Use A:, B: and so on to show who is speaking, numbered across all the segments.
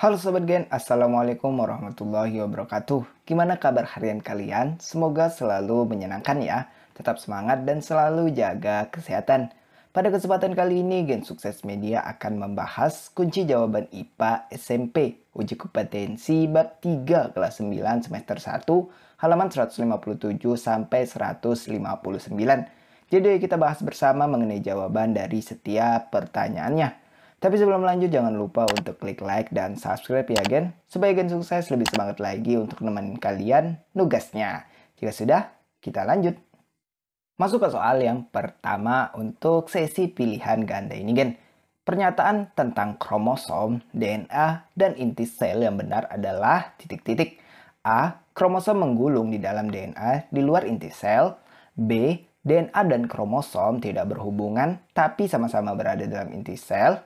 A: Halo Sobat Gen, Assalamualaikum warahmatullahi wabarakatuh. Gimana kabar harian kalian? Semoga selalu menyenangkan ya. Tetap semangat dan selalu jaga kesehatan. Pada kesempatan kali ini, Gen Sukses Media akan membahas kunci jawaban IPA SMP Uji Kompetensi Bab 3 kelas 9 semester 1 halaman 157 sampai 159. Jadi kita bahas bersama mengenai jawaban dari setiap pertanyaannya. Tapi sebelum lanjut, jangan lupa untuk klik like dan subscribe ya Gen, supaya Gen Sukses lebih semangat lagi untuk nemenin kalian nugasnya. Jika sudah, kita lanjut. Masuk ke soal yang pertama untuk sesi pilihan ganda ini Gen. Pernyataan tentang kromosom, DNA, dan inti sel yang benar adalah titik-titik. A. Kromosom menggulung di dalam DNA di luar inti sel. B. DNA dan kromosom tidak berhubungan tapi sama-sama berada dalam inti sel.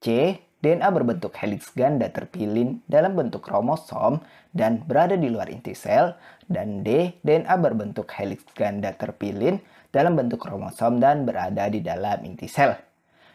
A: C. DNA berbentuk heliks ganda terpilin dalam bentuk kromosom dan berada di luar inti sel. Dan D. DNA berbentuk heliks ganda terpilin dalam bentuk kromosom dan berada di dalam inti sel.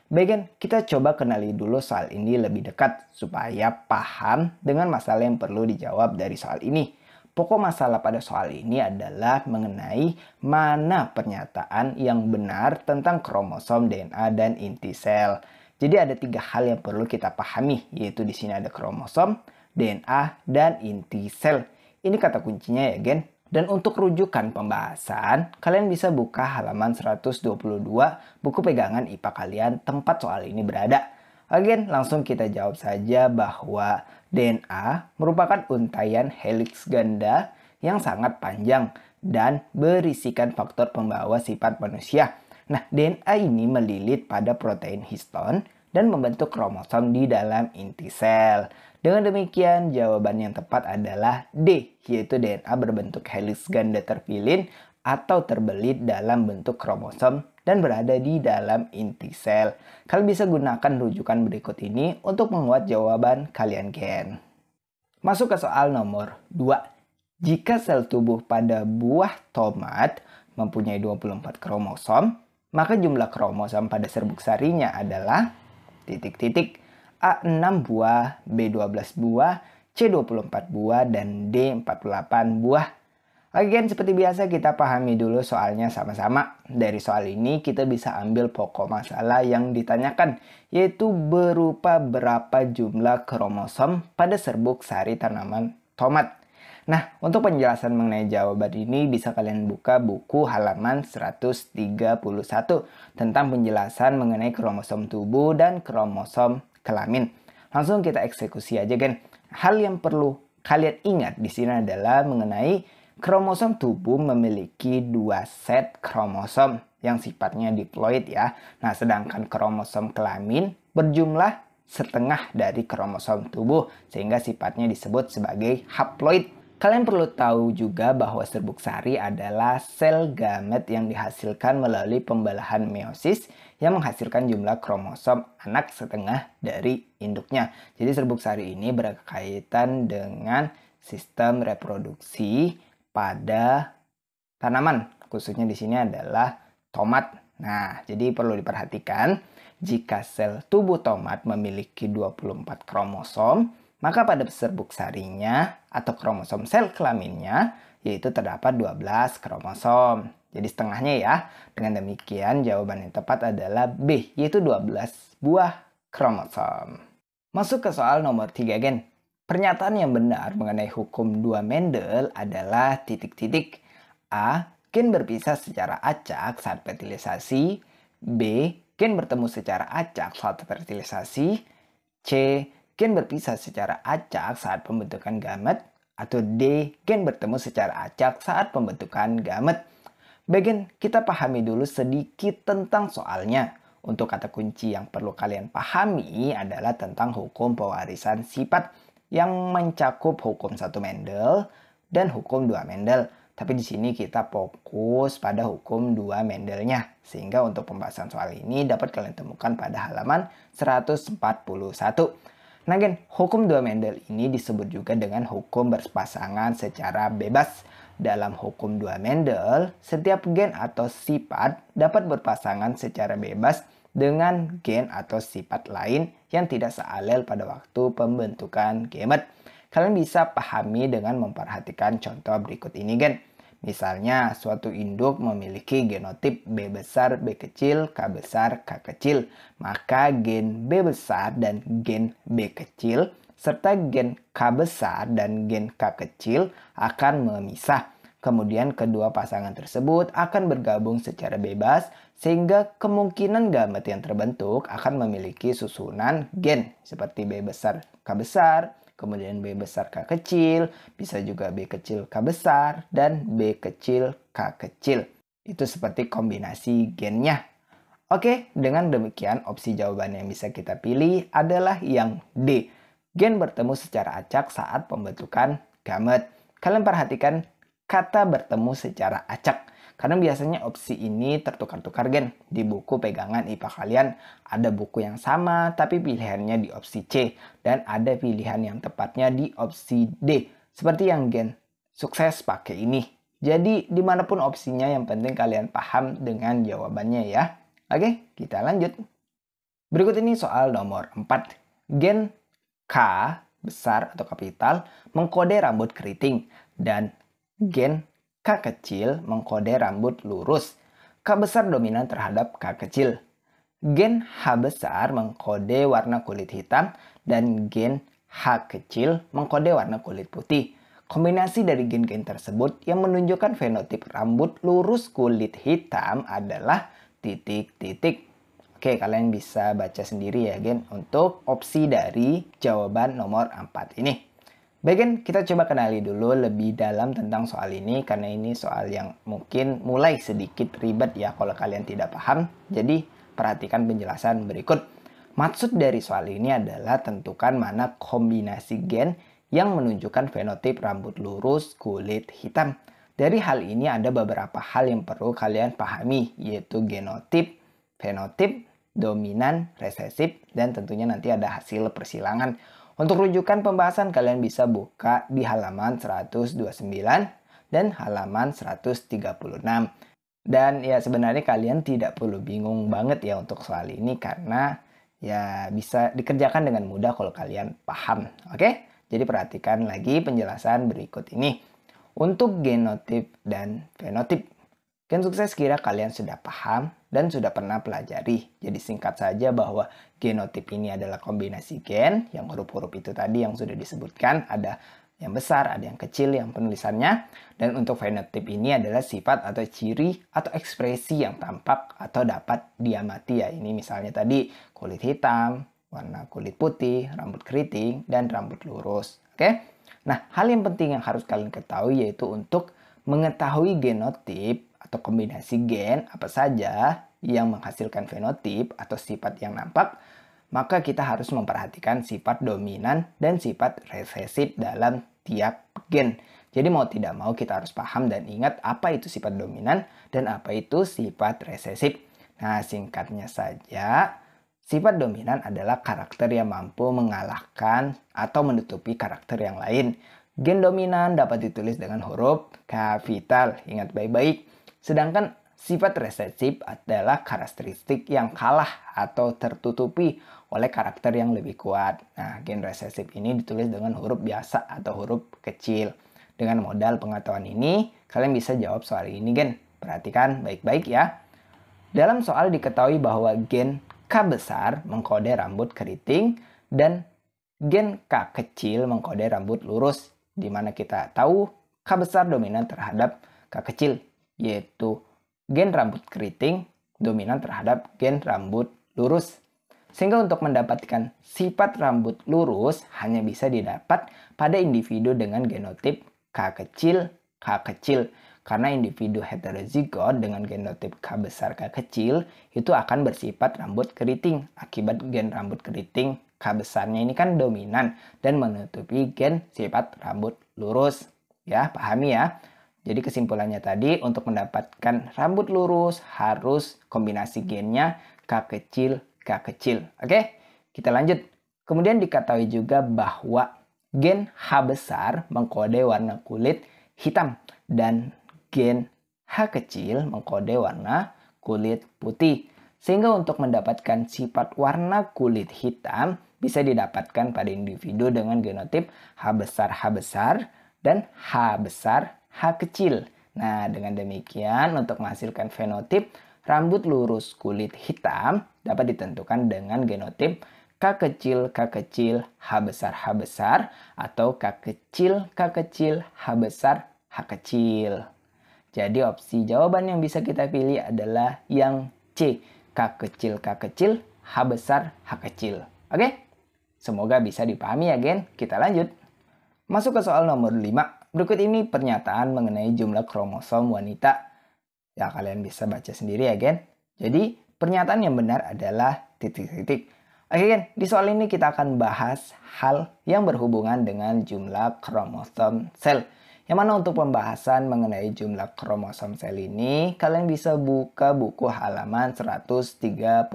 A: Bagian kita coba kenali dulu soal ini lebih dekat supaya paham dengan masalah yang perlu dijawab dari soal ini. Pokok masalah pada soal ini adalah mengenai mana pernyataan yang benar tentang kromosom, DNA, dan inti sel. Jadi ada 3 hal yang perlu kita pahami, yaitu di sini ada kromosom, DNA, dan inti sel. Ini kata kuncinya ya Gen. Dan untuk rujukan pembahasan, kalian bisa buka halaman 122 buku pegangan IPA kalian tempat soal ini berada. Again, langsung kita jawab saja bahwa DNA merupakan untaian heliks ganda yang sangat panjang dan berisikan faktor pembawa sifat manusia. Nah, DNA ini melilit pada protein histon dan membentuk kromosom di dalam inti sel. Dengan demikian, jawaban yang tepat adalah D, yaitu DNA berbentuk heliks ganda terpilin atau terbelit dalam bentuk kromosom dan berada di dalam inti sel. Kalian bisa gunakan rujukan berikut ini untuk menguat jawaban kalian Gen. Masuk ke soal nomor 2. Jika sel tubuh pada buah tomat mempunyai 24 kromosom, maka jumlah kromosom pada serbuk sarinya adalah titik-titik. A 6 buah, B 12 buah, C 24 buah, dan D 48 buah. Again, seperti biasa kita pahami dulu soalnya sama-sama. Dari soal ini kita bisa ambil pokok masalah yang ditanyakan, yaitu berupa berapa jumlah kromosom pada serbuk sari tanaman tomat. Nah, untuk penjelasan mengenai jawaban ini bisa kalian buka buku halaman 131 tentang penjelasan mengenai kromosom tubuh dan kromosom kelamin. Langsung kita eksekusi aja Gen. Hal yang perlu kalian ingat di sini adalah mengenai kromosom tubuh memiliki 2 set kromosom yang sifatnya diploid ya. Nah, sedangkan kromosom kelamin berjumlah setengah dari kromosom tubuh sehingga sifatnya disebut sebagai haploid. Kalian perlu tahu juga bahwa serbuk sari adalah sel gamet yang dihasilkan melalui pembelahan meiosis yang menghasilkan jumlah kromosom anak setengah dari induknya. Jadi serbuk sari ini berkaitan dengan sistem reproduksi pada tanaman. Khususnya di sini adalah tomat. Nah, jadi perlu diperhatikan jika sel tubuh tomat memiliki 24 kromosom, maka pada serbuk sarinya atau kromosom sel kelaminnya yaitu terdapat 12 kromosom. Jadi setengahnya ya. Dengan demikian jawaban yang tepat adalah B, yaitu 12 buah kromosom. Masuk ke soal nomor 3 Gen. Pernyataan yang benar mengenai hukum 2 Mendel adalah titik-titik. A. Gen berpisah secara acak saat fertilisasi. B. Gen bertemu secara acak saat fertilisasi. C. Gen berpisah secara acak saat pembentukan gamet. Atau D. Gen bertemu secara acak saat pembentukan gamet. Bagian kita pahami dulu sedikit tentang soalnya. Untuk kata kunci yang perlu kalian pahami adalah tentang hukum pewarisan sifat yang mencakup hukum 1 Mendel dan hukum 2 Mendel. Tapi di sini kita fokus pada hukum 2 Mendelnya. Sehingga untuk pembahasan soal ini dapat kalian temukan pada halaman 141. Nah Gen, hukum 2 Mendel ini disebut juga dengan hukum berpasangan secara bebas. Dalam hukum 2 Mendel, setiap gen atau sifat dapat berpasangan secara bebas dengan gen atau sifat lain yang tidak sealel pada waktu pembentukan gamet. Kalian bisa pahami dengan memperhatikan contoh berikut ini, gen. Misalnya, suatu induk memiliki genotip B besar, B kecil, K besar, K kecil. Maka gen B besar dan gen B kecil, serta gen K besar dan gen K kecil akan memisah. Kemudian kedua pasangan tersebut akan bergabung secara bebas, sehingga kemungkinan gamet yang terbentuk akan memiliki susunan gen seperti B besar K besar, kemudian B besar K kecil, bisa juga B kecil K besar, dan B kecil K kecil. Itu seperti kombinasi gennya. Oke, dengan demikian opsi jawaban yang bisa kita pilih adalah yang D. Gen bertemu secara acak saat pembentukan gamet. Kalian perhatikan kata bertemu secara acak. Karena biasanya opsi ini tertukar-tukar, gen. Di buku pegangan IPA kalian ada buku yang sama tapi pilihannya di opsi C. Dan ada pilihan yang tepatnya di opsi D. Seperti yang gen sukses pakai ini. Jadi dimanapun opsinya yang penting kalian paham dengan jawabannya ya. Oke, kita lanjut. Berikut ini soal nomor 4. Gen K besar atau kapital mengkode rambut keriting dan gen K kecil mengkode rambut lurus. K besar dominan terhadap K kecil. Gen H besar mengkode warna kulit hitam dan gen H kecil mengkode warna kulit putih. Kombinasi dari gen-gen tersebut yang menunjukkan fenotip rambut lurus kulit hitam adalah titik-titik. Oke, kalian bisa baca sendiri ya, gen, untuk opsi dari jawaban nomor 4 ini. Baik, kita coba kenali dulu lebih dalam tentang soal ini karena ini soal yang mungkin mulai sedikit ribet ya kalau kalian tidak paham. Jadi perhatikan penjelasan berikut. Maksud dari soal ini adalah tentukan mana kombinasi gen yang menunjukkan fenotip rambut lurus kulit hitam. Dari hal ini ada beberapa hal yang perlu kalian pahami, yaitu genotip, fenotip, dominan, resesif, dan tentunya nanti ada hasil persilangan. Untuk rujukan pembahasan kalian bisa buka di halaman 129 dan halaman 136. Dan ya sebenarnya kalian tidak perlu bingung banget ya untuk soal ini karena ya bisa dikerjakan dengan mudah kalau kalian paham. Oke? Jadi perhatikan lagi penjelasan berikut ini. Untuk genotip dan fenotip, gen sukses kira kalian sudah paham dan sudah pernah pelajari. Jadi singkat saja bahwa genotip ini adalah kombinasi gen, yang huruf-huruf itu tadi yang sudah disebutkan, ada yang besar, ada yang kecil yang penulisannya. Dan untuk fenotip ini adalah sifat atau ciri atau ekspresi yang tampak atau dapat diamati ya. Ini misalnya tadi kulit hitam, warna kulit putih, rambut keriting, dan rambut lurus. Oke? Nah, hal yang penting yang harus kalian ketahui yaitu untuk mengetahui genotip atau kombinasi gen apa saja yang menghasilkan fenotip atau sifat yang nampak, maka kita harus memperhatikan sifat dominan dan sifat resesif dalam tiap gen. Jadi mau tidak mau kita harus paham dan ingat apa itu sifat dominan dan apa itu sifat resesif. Nah, singkatnya saja, sifat dominan adalah karakter yang mampu mengalahkan atau menutupi karakter yang lain. Gen dominan dapat ditulis dengan huruf kapital, ingat baik-baik. Sedangkan sifat resesif adalah karakteristik yang kalah atau tertutupi oleh karakter yang lebih kuat. Nah, gen resesif ini ditulis dengan huruf biasa atau huruf kecil. Dengan modal pengetahuan ini, kalian bisa jawab soal ini, gen. Perhatikan baik-baik ya. Dalam soal diketahui bahwa gen K besar mengkode rambut keriting dan gen K kecil mengkode rambut lurus, di mana kita tahu K besar dominan terhadap K kecil, yaitu gen rambut keriting dominan terhadap gen rambut lurus. Sehingga untuk mendapatkan sifat rambut lurus hanya bisa didapat pada individu dengan genotip K kecil, K kecil. Karena individu heterozigot dengan genotip K besar, K kecil itu akan bersifat rambut keriting. Akibat gen rambut keriting K besarnya ini kan dominan dan menutupi gen sifat rambut lurus. Ya, pahami ya. Jadi kesimpulannya tadi untuk mendapatkan rambut lurus harus kombinasi gennya K kecil, K kecil. Oke, kita lanjut. Kemudian diketahui juga bahwa gen H besar mengkode warna kulit hitam dan gen H kecil mengkode warna kulit putih. Sehingga untuk mendapatkan sifat warna kulit hitam bisa didapatkan pada individu dengan genotip H besar H besar dan H besar H kecil. Nah, dengan demikian untuk menghasilkan fenotip rambut lurus kulit hitam dapat ditentukan dengan genotip K kecil K kecil H besar H besar atau K kecil K kecil H besar H kecil. Jadi opsi jawaban yang bisa kita pilih adalah yang C, K kecil K kecil H besar H kecil. Oke? Semoga bisa dipahami ya, Gen. Kita lanjut. Masuk ke soal nomor 5. Berikut ini pernyataan mengenai jumlah kromosom wanita. Ya, kalian bisa baca sendiri ya, Gen. Jadi, pernyataan yang benar adalah titik-titik. Oke, Gen. Di soal ini kita akan bahas hal yang berhubungan dengan jumlah kromosom sel. Yang mana untuk pembahasan mengenai jumlah kromosom sel ini, kalian bisa buka buku halaman 131.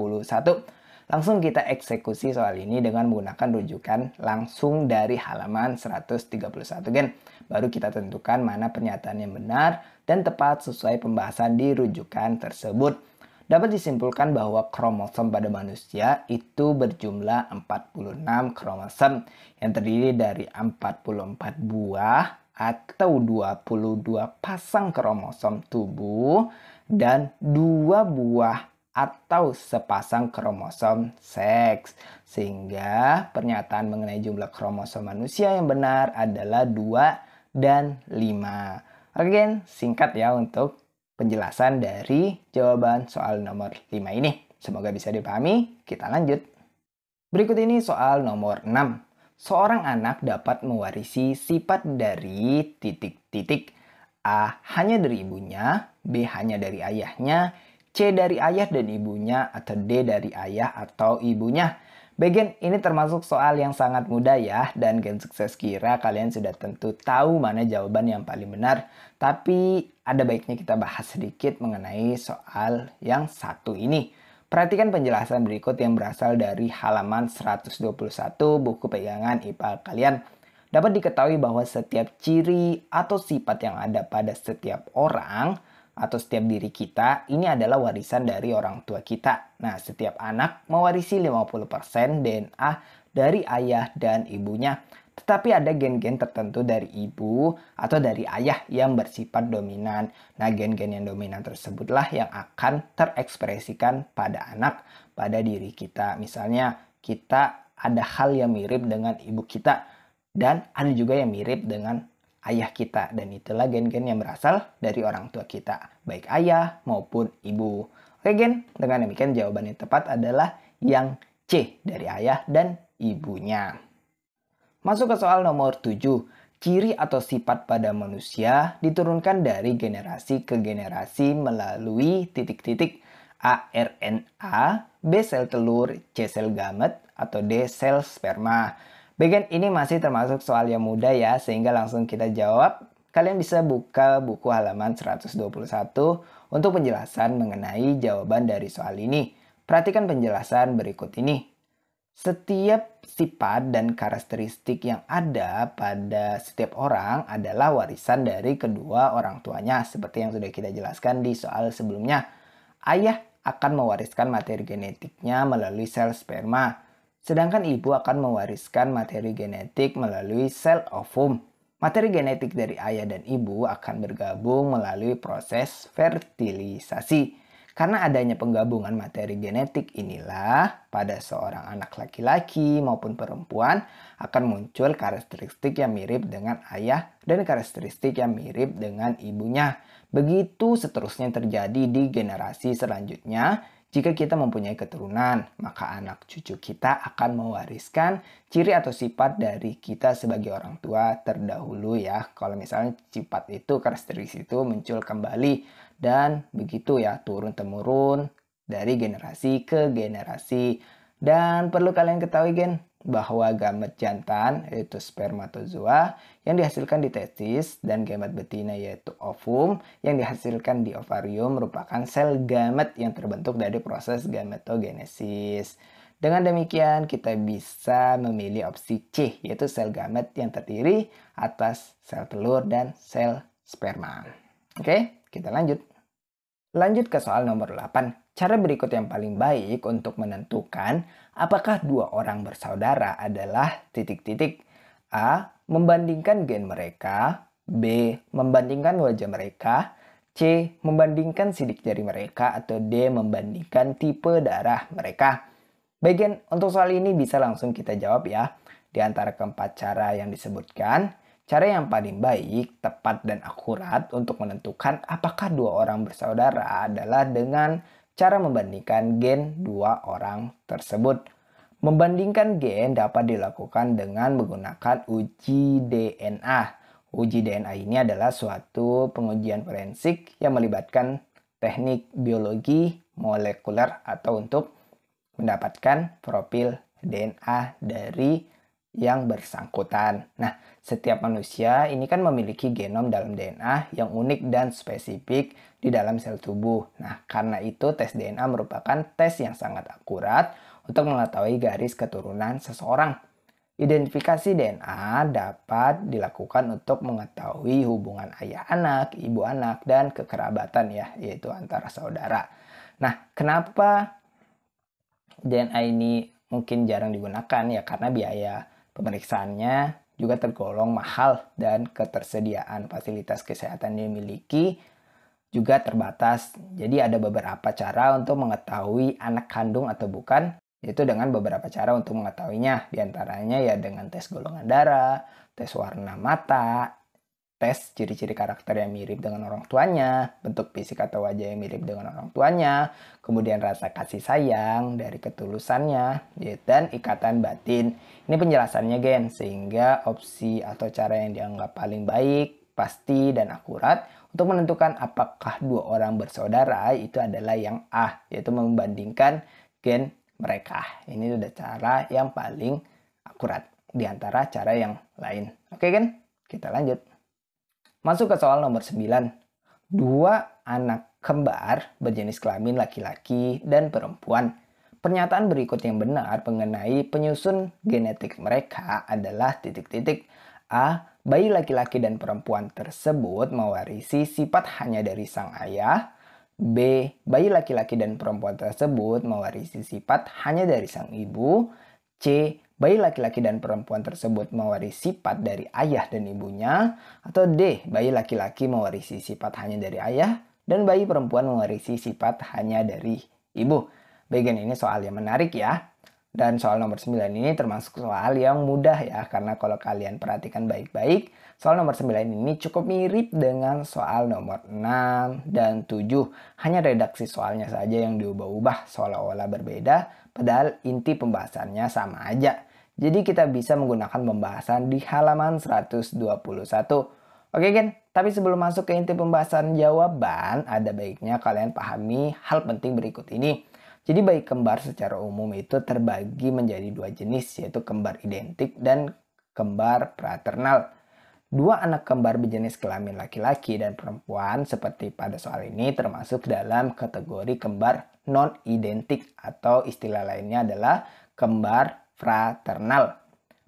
A: Langsung kita eksekusi soal ini dengan menggunakan rujukan langsung dari halaman 131, Gen. Baru kita tentukan mana pernyataan yang benar dan tepat sesuai pembahasan di rujukan tersebut. Dapat disimpulkan bahwa kromosom pada manusia itu berjumlah 46 kromosom yang terdiri dari 44 buah atau 22 pasang kromosom tubuh dan 2 buah atau sepasang kromosom seks. Sehingga pernyataan mengenai jumlah kromosom manusia yang benar adalah 2 dan 5. Oke, singkat ya untuk penjelasan dari jawaban soal nomor 5 ini. Semoga bisa dipahami. Kita lanjut. Berikut ini soal nomor 6. Seorang anak dapat mewarisi sifat dari titik-titik. A hanya dari ibunya, B hanya dari ayahnya, C dari ayah dan ibunya, atau D dari ayah atau ibunya. Bagian ini termasuk soal yang sangat mudah ya, dan Gen Sukses kira kalian sudah tentu tahu mana jawaban yang paling benar. Tapi ada baiknya kita bahas sedikit mengenai soal yang satu ini. Perhatikan penjelasan berikut yang berasal dari halaman 121 buku pegangan IPA kalian. Dapat diketahui bahwa setiap ciri atau sifat yang ada pada setiap orang atau setiap diri kita ini adalah warisan dari orang tua kita. Nah, setiap anak mewarisi 50% DNA dari ayah dan ibunya. Tetapi ada gen-gen tertentu dari ibu atau dari ayah yang bersifat dominan. Nah, gen-gen yang dominan tersebutlah yang akan terekspresikan pada anak, pada diri kita. Misalnya, kita ada hal yang mirip dengan ibu kita dan ada juga yang mirip dengan ayah kita. Dan itulah gen-gen yang berasal dari orang tua kita, baik ayah maupun ibu. Oke, Gen, dengan demikian jawaban yang tepat adalah yang C, dari ayah dan ibunya. Masuk ke soal nomor 7. Ciri atau sifat pada manusia diturunkan dari generasi ke generasi melalui titik-titik. A. RNA, B. Sel telur, C. Sel gamet, atau D. Sel sperma. Bagian ini masih termasuk soal yang mudah ya, sehingga langsung kita jawab. Kalian bisa buka buku halaman 121 untuk penjelasan mengenai jawaban dari soal ini. Perhatikan penjelasan berikut ini. Setiap sifat dan karakteristik yang ada pada setiap orang adalah warisan dari kedua orang tuanya, seperti yang sudah kita jelaskan di soal sebelumnya. Ayah akan mewariskan materi genetiknya melalui sel sperma, sedangkan ibu akan mewariskan materi genetik melalui sel ovum. Materi genetik dari ayah dan ibu akan bergabung melalui proses fertilisasi. Karena adanya penggabungan materi genetik inilah, pada seorang anak laki-laki maupun perempuan akan muncul karakteristik yang mirip dengan ayah dan karakteristik yang mirip dengan ibunya. Begitu seterusnya terjadi di generasi selanjutnya. Jika kita mempunyai keturunan, maka anak cucu kita akan mewariskan ciri atau sifat dari kita sebagai orang tua terdahulu ya. Kalau misalnya sifat itu, karakteristik itu muncul kembali. Dan begitu ya, turun-temurun dari generasi ke generasi. Dan perlu kalian ketahui, Gen, bahwa gamet jantan yaitu spermatozoa yang dihasilkan di testis dan gamet betina yaitu ovum yang dihasilkan di ovarium merupakan sel gamet yang terbentuk dari proses gametogenesis. Dengan demikian kita bisa memilih opsi C yaitu sel gamet yang terdiri atas sel telur dan sel sperma. Oke, kita lanjut. Lanjut ke soal nomor 8. Cara berikut yang paling baik untuk menentukan apakah dua orang bersaudara adalah titik-titik. A. Membandingkan gen mereka. B. Membandingkan wajah mereka. C. Membandingkan sidik jari mereka. Atau D. Membandingkan tipe darah mereka. Bagian untuk soal ini bisa langsung kita jawab ya. Di antara keempat cara yang disebutkan, cara yang paling baik, tepat, dan akurat untuk menentukan apakah dua orang bersaudara adalah dengan cara membandingkan gen dua orang tersebut. Membandingkan gen dapat dilakukan dengan menggunakan uji DNA. Uji DNA ini adalah suatu pengujian forensik yang melibatkan teknik biologi molekuler atau untuk mendapatkan profil DNA dari yang bersangkutan. Nah, setiap manusia ini kan memiliki genom dalam DNA yang unik dan spesifik di dalam sel tubuh. Nah, karena itu tes DNA merupakan tes yang sangat akurat untuk mengetahui garis keturunan seseorang. Identifikasi DNA dapat dilakukan untuk mengetahui hubungan ayah anak, ibu anak, dan kekerabatan ya, yaitu antara saudara. Nah, kenapa DNA ini mungkin jarang digunakan ya karena biaya pemeriksaannya juga tergolong mahal dan ketersediaan fasilitas kesehatan yang dimiliki juga terbatas. Jadi ada beberapa cara untuk mengetahui anak kandung atau bukan, yaitu dengan beberapa cara untuk mengetahuinya. Di antaranya ya dengan tes golongan darah, tes warna mata, tes ciri-ciri karakter yang mirip dengan orang tuanya, bentuk fisik atau wajah yang mirip dengan orang tuanya, kemudian rasa kasih sayang dari ketulusannya, dan ikatan batin. Ini penjelasannya gen, sehingga opsi atau cara yang dianggap paling baik, pasti, dan akurat untuk menentukan apakah dua orang bersaudara itu adalah yang A, yaitu membandingkan gen mereka. Ini sudah cara yang paling akurat di antara cara yang lain. Oke kan? Kita lanjut. Masuk ke soal nomor 9. Dua anak kembar berjenis kelamin laki-laki dan perempuan. Pernyataan berikut yang benar mengenai penyusun genetik mereka adalah titik-titik. A. Bayi laki-laki dan perempuan tersebut mewarisi sifat hanya dari sang ayah. B. Bayi laki-laki dan perempuan tersebut mewarisi sifat hanya dari sang ibu. C. Bayi laki-laki dan perempuan tersebut mewarisi sifat dari ayah dan ibunya. Atau D. Bayi laki-laki mewarisi sifat hanya dari ayah dan bayi perempuan mewarisi sifat hanya dari ibu. Bagian ini soal yang menarik ya. Dan soal nomor 9 ini termasuk soal yang mudah ya. Karena kalau kalian perhatikan baik-baik, soal nomor 9 ini cukup mirip dengan soal nomor 6 dan 7. Hanya redaksi soalnya saja yang diubah-ubah seolah-olah berbeda, padahal inti pembahasannya sama aja. Jadi kita bisa menggunakan pembahasan di halaman 121. Oke kan? Tapi sebelum masuk ke inti pembahasan jawaban, ada baiknya kalian pahami hal penting berikut ini. Jadi bayi kembar secara umum itu terbagi menjadi dua jenis, yaitu kembar identik dan kembar fraternal. Dua anak kembar berjenis kelamin laki-laki dan perempuan seperti pada soal ini termasuk dalam kategori kembar non-identik atau istilah lainnya adalah kembar fraternal.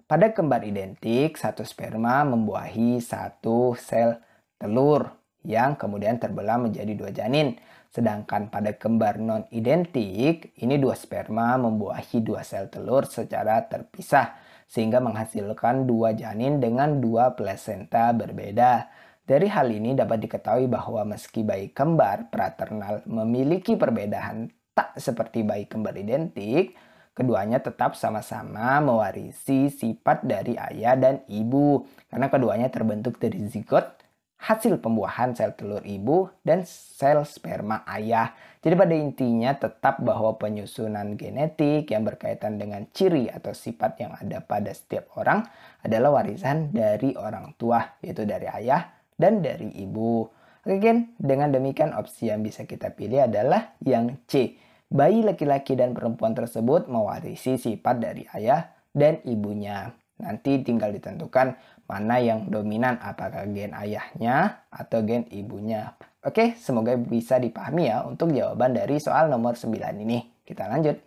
A: Pada kembar identik, satu sperma membuahi satu sel telur yang kemudian terbelah menjadi dua janin. Sedangkan pada kembar non-identik, ini dua sperma membuahi dua sel telur secara terpisah, sehingga menghasilkan dua janin dengan dua plasenta berbeda. Dari hal ini dapat diketahui bahwa meski bayi kembar fraternal memiliki perbedaan tak seperti bayi kembar identik, keduanya tetap sama-sama mewarisi sifat dari ayah dan ibu, karena keduanya terbentuk dari zigot, hasil pembuahan sel telur ibu dan sel sperma ayah. Jadi pada intinya tetap bahwa penyusunan genetik yang berkaitan dengan ciri atau sifat yang ada pada setiap orang adalah warisan dari orang tua, yaitu dari ayah dan dari ibu. Oke kan? Dengan demikian opsi yang bisa kita pilih adalah yang C. Bayi laki-laki dan perempuan tersebut mewarisi sifat dari ayah dan ibunya. Nanti tinggal ditentukan mana yang dominan, apakah gen ayahnya atau gen ibunya. Oke, semoga bisa dipahami ya untuk jawaban dari soal nomor 9 ini. Kita lanjut.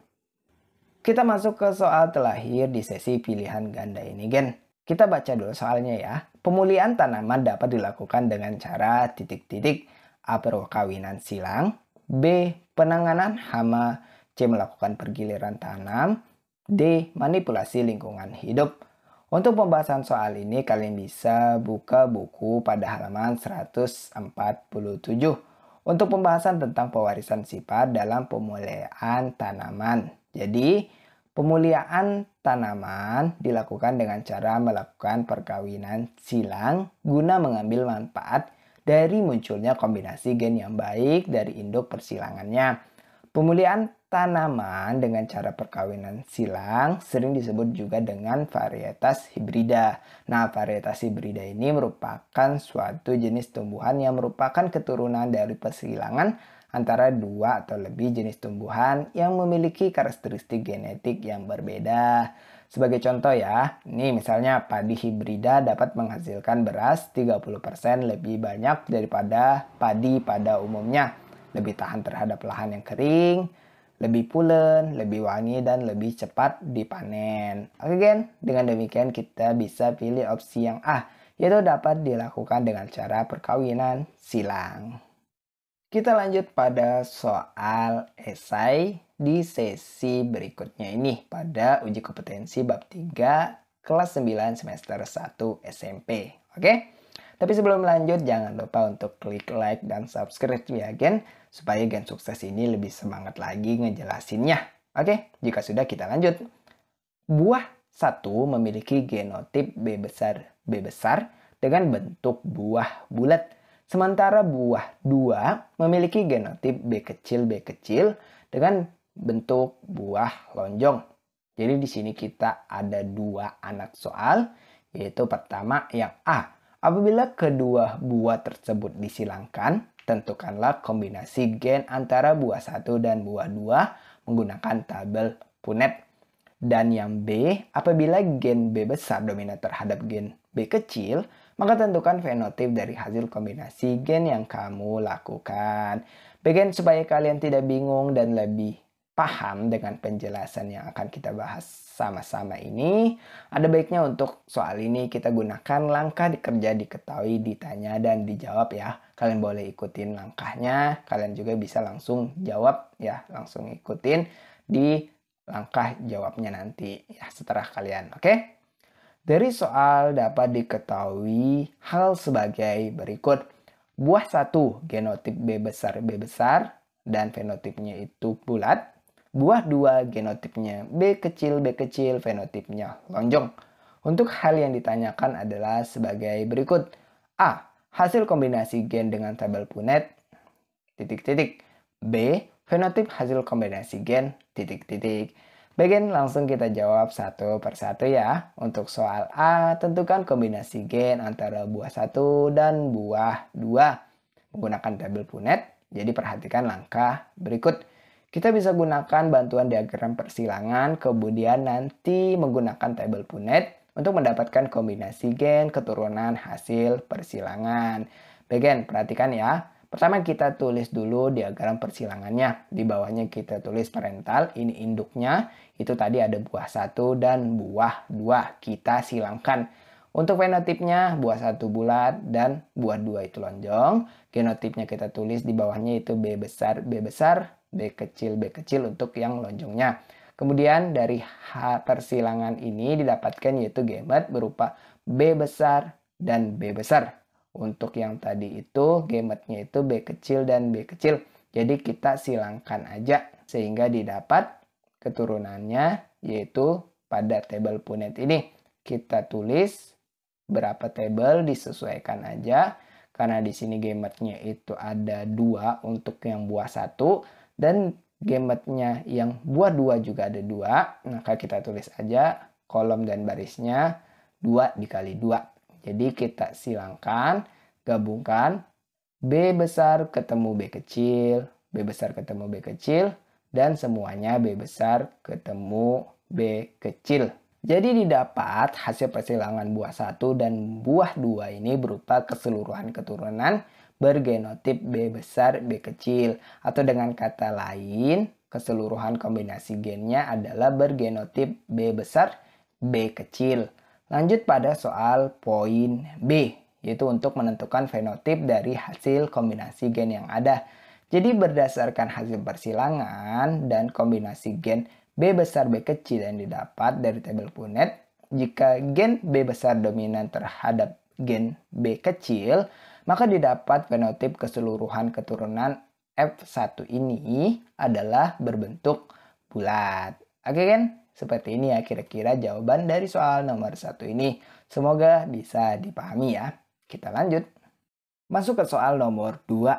A: Kita masuk ke soal terakhir di sesi pilihan ganda ini, gen. Kita baca dulu soalnya ya. Pemulihan tanaman dapat dilakukan dengan cara titik-titik. A. Perkawinan silang. B. Penanganan hama. C. Melakukan pergiliran tanam. D. Manipulasi lingkungan hidup. Untuk pembahasan soal ini kalian bisa buka buku pada halaman 147 untuk pembahasan tentang pewarisan sifat dalam pemuliaan tanaman. Jadi, pemuliaan tanaman dilakukan dengan cara melakukan perkawinan silang guna mengambil manfaat dari munculnya kombinasi gen yang baik dari induk persilangannya. Pemuliaan tanaman dengan cara perkawinan silang sering disebut juga dengan varietas hibrida. Nah, varietas hibrida ini merupakan suatu jenis tumbuhan yang merupakan keturunan dari persilangan antara dua atau lebih jenis tumbuhan yang memiliki karakteristik genetik yang berbeda. Sebagai contoh ya, ini misalnya padi hibrida dapat menghasilkan beras 30% lebih banyak daripada padi pada umumnya. Lebih tahan terhadap lahan yang kering, lebih pulen, lebih wangi, dan lebih cepat dipanen. Oke gen, dengan demikian kita bisa pilih opsi yang A, yaitu dapat dilakukan dengan cara perkawinan silang. Kita lanjut pada soal esai di sesi berikutnya ini pada uji kompetensi bab 3 kelas 9 semester 1 SMP. Oke? Tapi sebelum lanjut jangan lupa untuk klik like dan subscribe ya gen supaya gen sukses ini lebih semangat lagi ngejelasinnya. Oke? Jika sudah kita lanjut. Buah 1 memiliki genotip B besar dengan bentuk buah bulat. Sementara buah 2 memiliki genotip B kecil dengan bentuk buah lonjong. Jadi di sini kita ada dua anak soal, yaitu pertama yang A. Apabila kedua buah tersebut disilangkan, tentukanlah kombinasi gen antara buah 1 dan buah 2 menggunakan tabel Punnett. Dan yang B, apabila gen B besar dominan terhadap gen B kecil, maka tentukan fenotip dari hasil kombinasi gen yang kamu lakukan. Bagian supaya kalian tidak bingung dan lebih paham dengan penjelasan yang akan kita bahas sama-sama ini, ada baiknya untuk soal ini kita gunakan langkah dikerja, diketahui, ditanya, dan dijawab ya. Kalian boleh ikutin langkahnya, kalian juga bisa langsung jawab ya, langsung ikutin di langkah jawabnya nanti ya setelah kalian, oke? Dari soal dapat diketahui hal sebagai berikut. Buah 1 genotip B besar dan fenotipnya itu bulat. Buah 2 genotipnya B kecil, fenotipnya lonjong. Untuk hal yang ditanyakan adalah sebagai berikut. A. Hasil kombinasi gen dengan tabel Punnett, B. Fenotip hasil kombinasi gen, Bagian langsung kita jawab satu persatu ya. Untuk soal A, tentukan kombinasi gen antara buah 1 dan buah 2 menggunakan tabel Punnett. Jadi perhatikan langkah berikut. Kita bisa gunakan bantuan diagram persilangan, kemudian nanti menggunakan tabel Punnett untuk mendapatkan kombinasi gen keturunan hasil persilangan. Bagian perhatikan ya. Pertama kita tulis dulu diagram persilangannya. Di bawahnya kita tulis parental, ini induknya. Itu tadi ada buah 1 dan buah 2. Kita silangkan. Untuk fenotipnya buah 1 bulat dan buah 2 itu lonjong. Genotipnya kita tulis di bawahnya itu B besar, B kecil untuk yang lonjongnya. Kemudian dari persilangan ini didapatkan yaitu gamet berupa B besar dan B besar. Untuk yang tadi itu gametnya itu B kecil dan B kecil. Jadi kita silangkan aja sehingga didapat keturunannya yaitu pada tabel Punnett ini. Kita tulis berapa tabel disesuaikan aja. Karena di sini gametnya itu ada 2 untuk yang buah 1 dan gametnya yang buah 2 juga ada 2. Maka kita tulis aja kolom dan barisnya 2 dikali 2. Jadi kita silangkan, gabungkan B besar ketemu B kecil, B besar ketemu B kecil, dan semuanya B besar ketemu B kecil. Jadi didapat hasil persilangan buah 1 dan buah 2 ini berupa keseluruhan keturunan bergenotip B besar B kecil. Atau dengan kata lain, keseluruhan kombinasi gennya adalah bergenotip B besar B kecil. Lanjut pada soal poin B, yaitu untuk menentukan fenotip dari hasil kombinasi gen yang ada. Jadi berdasarkan hasil persilangan dan kombinasi gen B besar B kecil yang didapat dari tabel Punnett, jika gen B besar dominan terhadap gen B kecil, maka didapat fenotip keseluruhan keturunan F1 ini adalah berbentuk bulat. Oke kan? Seperti ini ya kira-kira jawaban dari soal nomor 1 ini. Semoga bisa dipahami ya. Kita lanjut. Masuk ke soal nomor 2.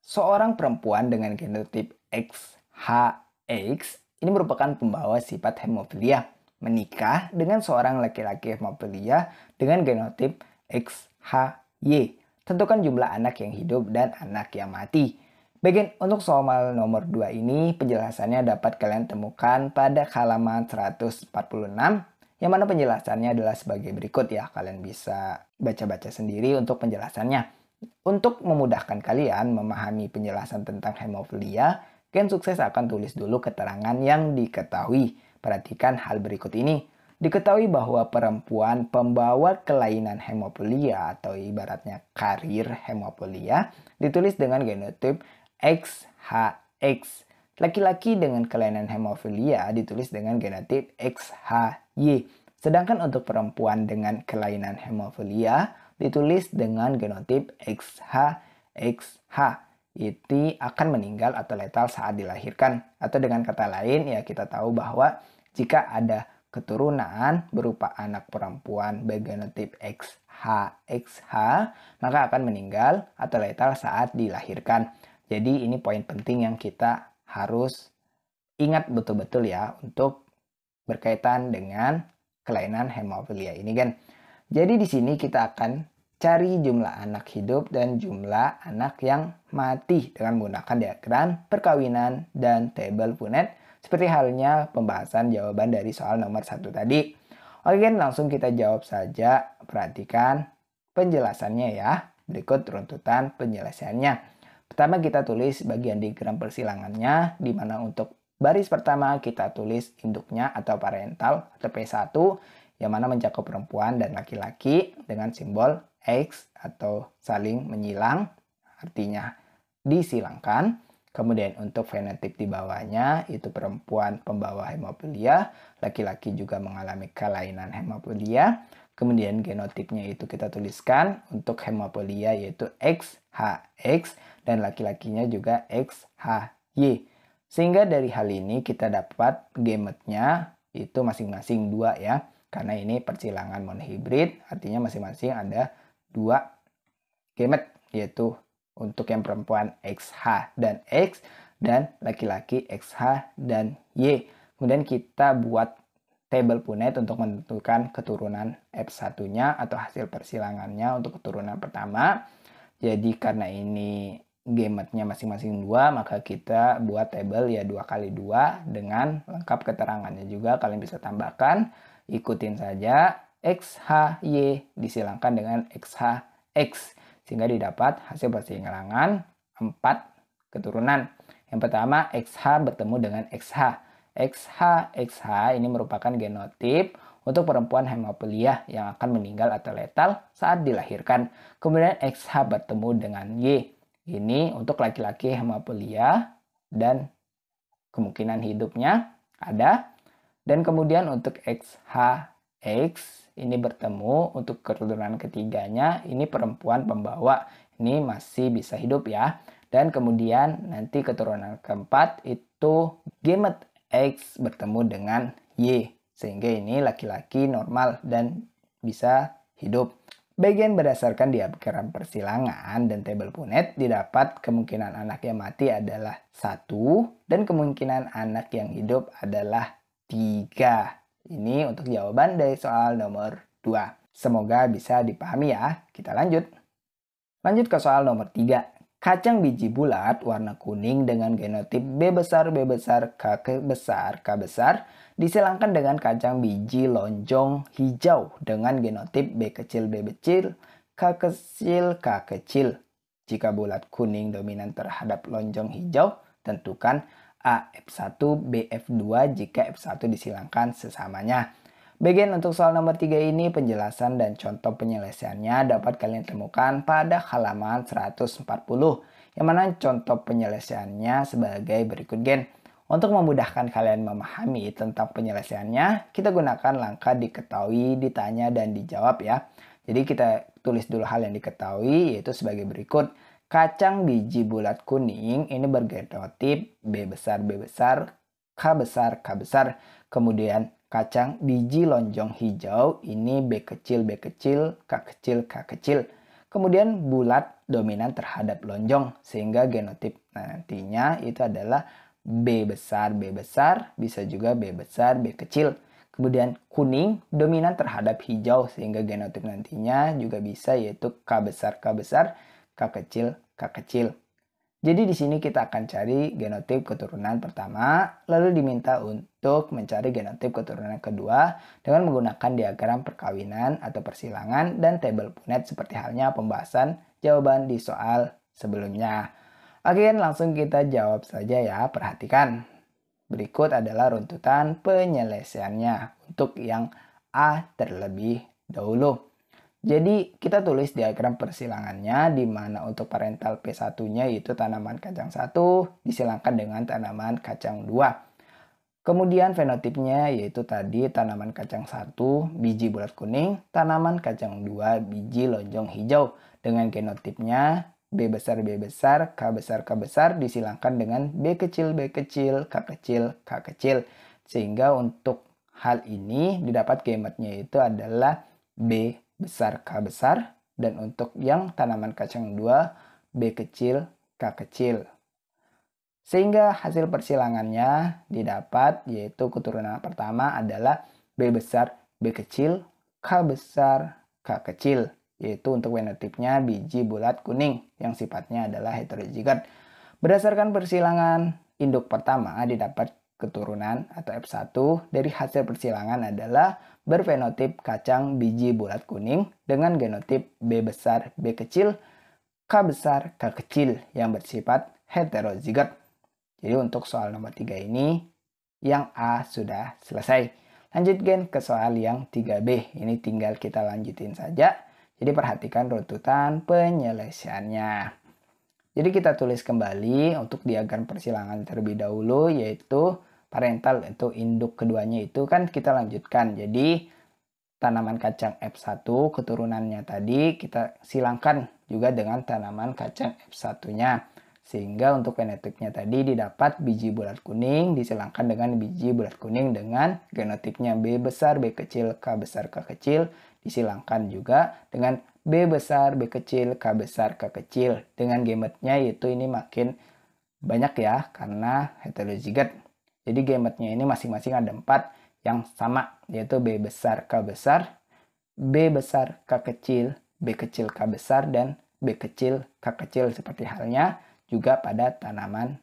A: Seorang perempuan dengan genotip XHX ini merupakan pembawa sifat hemofilia. Menikah dengan seorang laki-laki hemofilia dengan genotip XHY. Tentukan jumlah anak yang hidup dan anak yang mati. Bagian untuk soal nomor 2 ini penjelasannya dapat kalian temukan pada halaman 146 yang mana penjelasannya adalah sebagai berikut ya. Kalian bisa baca-baca sendiri untuk penjelasannya. Untuk memudahkan kalian memahami penjelasan tentang hemofilia, Gen Sukses akan tulis dulu keterangan yang diketahui. Perhatikan hal berikut ini. Diketahui bahwa perempuan pembawa kelainan hemofilia atau ibaratnya karir hemofilia ditulis dengan genotip XHX. Laki-laki dengan kelainan hemofilia ditulis dengan genotip XHY. Sedangkan untuk perempuan dengan kelainan hemofilia ditulis dengan genotip XHXH. Itu akan meninggal atau letal saat dilahirkan. Atau dengan kata lain ya kita tahu bahwa jika ada keturunan berupa anak perempuan bergenotip XHXH maka akan meninggal atau letal saat dilahirkan. Jadi ini poin penting yang kita harus ingat betul-betul ya untuk berkaitan dengan kelainan hemofilia ini kan. Jadi di sini kita akan cari jumlah anak hidup dan jumlah anak yang mati dengan menggunakan diagram perkawinan dan tabel Punnett seperti halnya pembahasan jawaban dari soal nomor 1 tadi. Oke kan, langsung kita jawab saja. Perhatikan penjelasannya ya. Berikut runtutan penjelasannya. Pertama kita tulis bagian diagram persilangannya, di mana untuk baris pertama kita tulis induknya atau parental atau P1 yang mana mencakup perempuan dan laki-laki dengan simbol X atau saling menyilang, artinya disilangkan. Kemudian untuk fenotip di bawahnya itu perempuan pembawa hemofilia, laki-laki juga mengalami kelainan hemofilia. Kemudian genotipnya itu kita tuliskan untuk hemofilia yaitu XHX dan laki-lakinya juga XHY. Sehingga dari hal ini kita dapat gametnya itu masing-masing 2 ya. Karena ini persilangan monohibrid, artinya masing-masing ada 2 gamet, yaitu untuk yang perempuan XH dan X, dan laki-laki XH dan Y. Kemudian kita buat tabel Punnett untuk menentukan keturunan F1-nya atau hasil persilangannya untuk keturunan pertama. Jadi karena ini gametnya masing-masing 2, maka kita buat tabel ya 2 kali 2 dengan lengkap keterangannya juga. Kalian bisa tambahkan. Ikutin saja XHY disilangkan dengan XHX sehingga didapat hasil persilangan 4 keturunan. Yang pertama XH bertemu dengan XH. XH ini merupakan genotip untuk perempuan hemofilia yang akan meninggal atau letal saat dilahirkan. Kemudian XH bertemu dengan Y. Ini untuk laki-laki hemofilia dan kemungkinan hidupnya ada. Dan kemudian untuk XHX ini bertemu untuk keturunan ketiganya, ini perempuan pembawa, ini masih bisa hidup ya. Dan kemudian nanti keturunan keempat itu gamet X bertemu dengan Y, sehingga ini laki-laki normal dan bisa hidup. Bagian berdasarkan diagram persilangan dan tabel Punnett didapat kemungkinan anak yang mati adalah 1 dan kemungkinan anak yang hidup adalah 3. Ini untuk jawaban dari soal nomor 2. Semoga bisa dipahami ya. Kita lanjut. Lanjut ke soal nomor 3. Kacang biji bulat warna kuning dengan genotip B besar, B besar, K besar, K besar disilangkan dengan kacang biji lonjong hijau dengan genotip B kecil, B kecil, K kecil, K kecil. Jika bulat kuning dominan terhadap lonjong hijau, tentukan A F1, B F2 jika F1 disilangkan sesamanya. Bagian untuk soal nomor 3 ini penjelasan dan contoh penyelesaiannya dapat kalian temukan pada halaman 140 yang mana contoh penyelesaiannya sebagai berikut gen. Untuk memudahkan kalian memahami tentang penyelesaiannya, kita gunakan langkah diketahui, ditanya, dan dijawab ya. Jadi kita tulis dulu hal yang diketahui yaitu sebagai berikut. Kacang biji bulat kuning ini bergenotip B besar, B besar, K besar, K besar. Kemudian kacang biji lonjong hijau ini B kecil, B kecil, K kecil, K kecil. Kemudian bulat dominan terhadap lonjong sehingga genotip nantinya itu adalah B besar, B besar, bisa juga B besar, B kecil. Kemudian kuning dominan terhadap hijau sehingga genotip nantinya juga bisa yaitu K besar, K besar, K kecil, K kecil. Jadi di sini kita akan cari genotip keturunan pertama, lalu diminta untuk mencari genotip keturunan kedua dengan menggunakan diagram perkawinan atau persilangan dan tabel Punnett seperti halnya pembahasan jawaban di soal sebelumnya. Oke, langsung kita jawab saja ya, perhatikan. Berikut adalah runtutan penyelesaiannya untuk yang A terlebih dahulu. Jadi kita tulis diagram persilangannya di mana untuk parental P1-nya yaitu tanaman kacang 1 disilangkan dengan tanaman kacang 2. Kemudian fenotipnya yaitu tadi tanaman kacang 1 biji bulat kuning, tanaman kacang 2 biji lonjong hijau dengan genotipnya B besar, B besar, K besar, K besar disilangkan dengan B kecil, B kecil, K kecil, K kecil. Sehingga untuk hal ini didapat gametnya itu adalah B besar, K besar. Dan untuk yang tanaman kacang 2, B kecil, K kecil. Sehingga hasil persilangannya didapat yaitu keturunan pertama adalah B besar, B kecil, K besar, K kecil. Yaitu untuk fenotipnya biji bulat kuning yang sifatnya adalah heterozigot. Berdasarkan persilangan induk pertama didapat keturunan atau F1 dari hasil persilangan adalah berfenotip kacang biji bulat kuning dengan genotip B besar, B kecil, K besar, K kecil yang bersifat heterozigot. Jadi untuk soal nomor 3 ini yang A sudah selesai. Lanjut gen ke soal yang 3B. Ini tinggal kita lanjutin saja. Jadi perhatikan runtutan penyelesaiannya. Jadi kita tulis kembali untuk diagram persilangan terlebih dahulu yaitu parental itu induk keduanya itu kan kita lanjutkan. Jadi tanaman kacang F1 keturunannya tadi kita silangkan juga dengan tanaman kacang F1-nya. Sehingga untuk fenotipnya tadi didapat biji bulat kuning disilangkan dengan biji bulat kuning dengan genotipnya B besar, B kecil, K besar, K kecil. Disilangkan juga dengan B besar, B kecil, K besar, K kecil. Dengan gametnya yaitu ini makin banyak ya karena heterozigot. Jadi gametnya ini masing-masing ada 4 yang sama yaitu B besar, K besar, B besar, K kecil, B kecil, K besar, dan B kecil, K kecil seperti halnya juga pada tanaman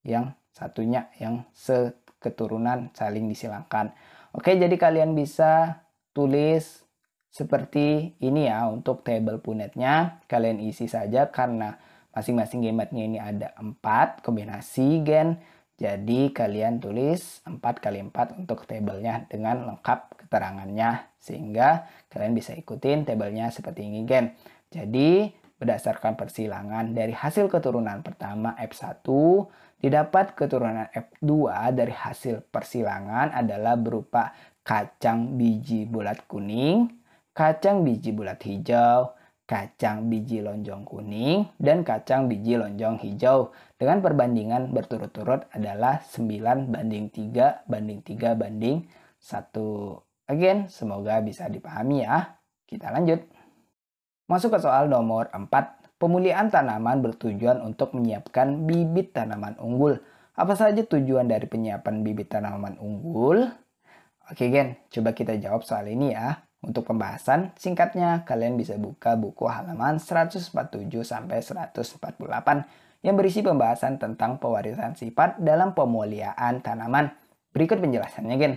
A: yang satunya yang seketurunan saling disilangkan. Oke, jadi kalian bisa tulis seperti ini ya untuk tabel Punnettnya. Kalian isi saja karena masing-masing gametnya ini ada 4 kombinasi gen. Jadi kalian tulis 4 kali 4 untuk tabelnya dengan lengkap keterangannya. Sehingga kalian bisa ikutin tabelnya seperti ini gen. Jadi berdasarkan persilangan dari hasil keturunan pertama F1, didapat keturunan F2 dari hasil persilangan adalah berupa kacang biji bulat kuning, kacang biji bulat hijau, kacang biji lonjong kuning, dan kacang biji lonjong hijau. Dengan perbandingan berturut-turut adalah 9 banding 3 banding 3 banding 1. Again, semoga bisa dipahami ya. Kita lanjut. Masuk ke soal nomor 4. Pemulihan tanaman bertujuan untuk menyiapkan bibit tanaman unggul. Apa saja tujuan dari penyiapan bibit tanaman unggul? Oke gen, coba kita jawab soal ini ya. Untuk pembahasan singkatnya, kalian bisa buka buku halaman 147-148 yang berisi pembahasan tentang pewarisan sifat dalam pemulihaan tanaman. Berikut penjelasannya gen.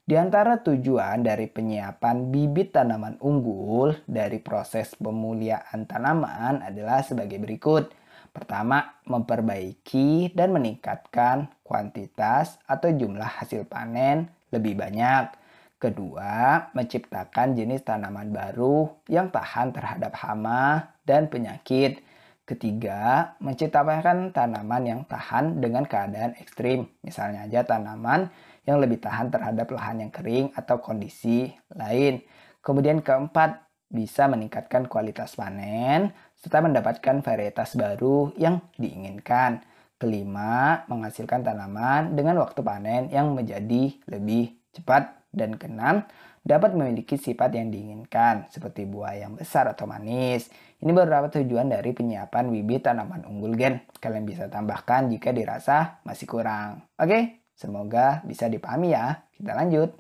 A: Di antara tujuan dari penyiapan bibit tanaman unggul dari proses pemulihaan tanaman adalah sebagai berikut. Pertama, memperbaiki dan meningkatkan kuantitas atau jumlah hasil panen lebih banyak. Kedua, menciptakan jenis tanaman baru yang tahan terhadap hama dan penyakit. Ketiga, menciptakan tanaman yang tahan dengan keadaan ekstrim. Misalnya aja tanaman yang lebih tahan terhadap lahan yang kering atau kondisi lain. Kemudian keempat, bisa meningkatkan kualitas panen serta mendapatkan varietas baru yang diinginkan. Kelima, menghasilkan tanaman dengan waktu panen yang menjadi lebih cepat. Dan keenam, dapat memiliki sifat yang diinginkan, seperti buah yang besar atau manis. Ini beberapa tujuan dari penyiapan bibit tanaman unggul gen. Kalian bisa tambahkan jika dirasa masih kurang. Oke, semoga bisa dipahami ya. Kita lanjut.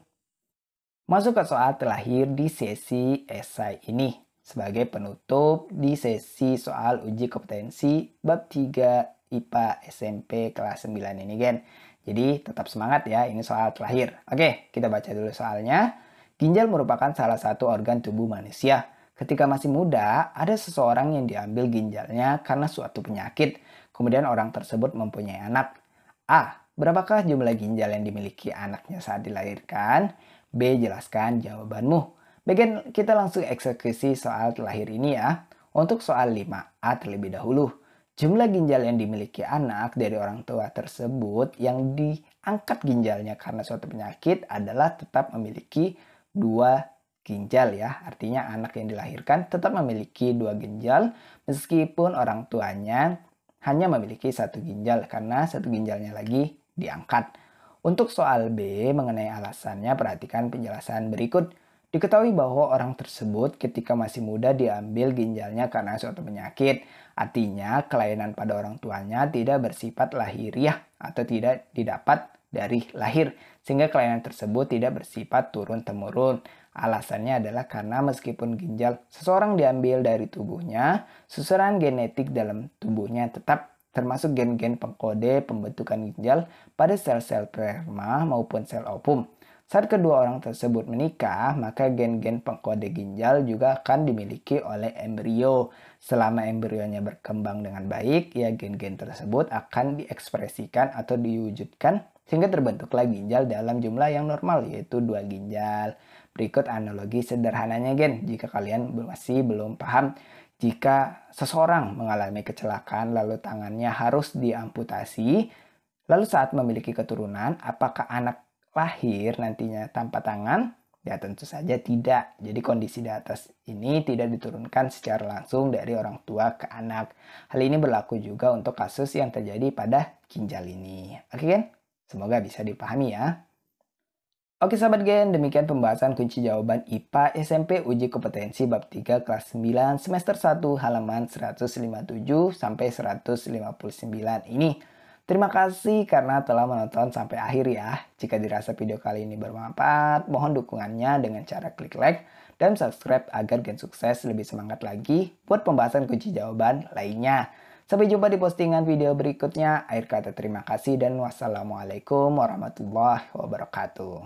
A: Masuk ke soal terakhir di sesi esai ini. Sebagai penutup di sesi soal uji kompetensi bab 3 IPA SMP kelas 9 ini gen. Jadi tetap semangat ya, ini soal terakhir. Oke, kita baca dulu soalnya. Ginjal merupakan salah satu organ tubuh manusia. Ketika masih muda, ada seseorang yang diambil ginjalnya karena suatu penyakit. Kemudian orang tersebut mempunyai anak. A. Berapakah jumlah ginjal yang dimiliki anaknya saat dilahirkan? B. Jelaskan jawabanmu. Bagian kita langsung eksekusi soal terakhir ini ya. Untuk soal 5A terlebih dahulu. Jumlah ginjal yang dimiliki anak dari orang tua tersebut yang diangkat ginjalnya karena suatu penyakit adalah tetap memiliki 2 ginjal ya. Artinya anak yang dilahirkan tetap memiliki 2 ginjal meskipun orang tuanya hanya memiliki 1 ginjal karena 1 ginjalnya lagi diangkat. Untuk soal B mengenai alasannya, perhatikan penjelasan berikut. Diketahui bahwa orang tersebut ketika masih muda diambil ginjalnya karena suatu penyakit. Artinya kelainan pada orang tuanya tidak bersifat lahiriah atau tidak didapat dari lahir. Sehingga kelainan tersebut tidak bersifat turun-temurun. Alasannya adalah karena meskipun ginjal seseorang diambil dari tubuhnya, susunan genetik dalam tubuhnya tetap termasuk gen-gen pengkode pembentukan ginjal pada sel-sel sperma maupun sel ovum. Saat kedua orang tersebut menikah, maka gen-gen pengkode ginjal juga akan dimiliki oleh embrio. Selama embrionya berkembang dengan baik, ya gen-gen tersebut akan diekspresikan atau diwujudkan sehingga terbentuklah ginjal dalam jumlah yang normal, yaitu 2 ginjal. Berikut analogi sederhananya gen, jika kalian masih belum paham. Jika seseorang mengalami kecelakaan lalu tangannya harus diamputasi, lalu saat memiliki keturunan, apakah anak lahir nantinya tanpa tangan? Ya tentu saja tidak. Jadi kondisi di atas ini tidak diturunkan secara langsung dari orang tua ke anak. Hal ini berlaku juga untuk kasus yang terjadi pada ginjal ini. Oke kan? Semoga bisa dipahami ya. Oke sahabat gen, demikian pembahasan kunci jawaban IPA SMP uji kompetensi bab 3 kelas 9 semester 1 halaman 157 sampai 159 ini. Terima kasih karena telah menonton sampai akhir ya. Jika dirasa video kali ini bermanfaat, mohon dukungannya dengan cara klik like dan subscribe agar Gen Sukses lebih semangat lagi buat pembahasan kunci jawaban lainnya. Sampai jumpa di postingan video berikutnya. Akhir kata terima kasih dan wassalamualaikum warahmatullahi wabarakatuh.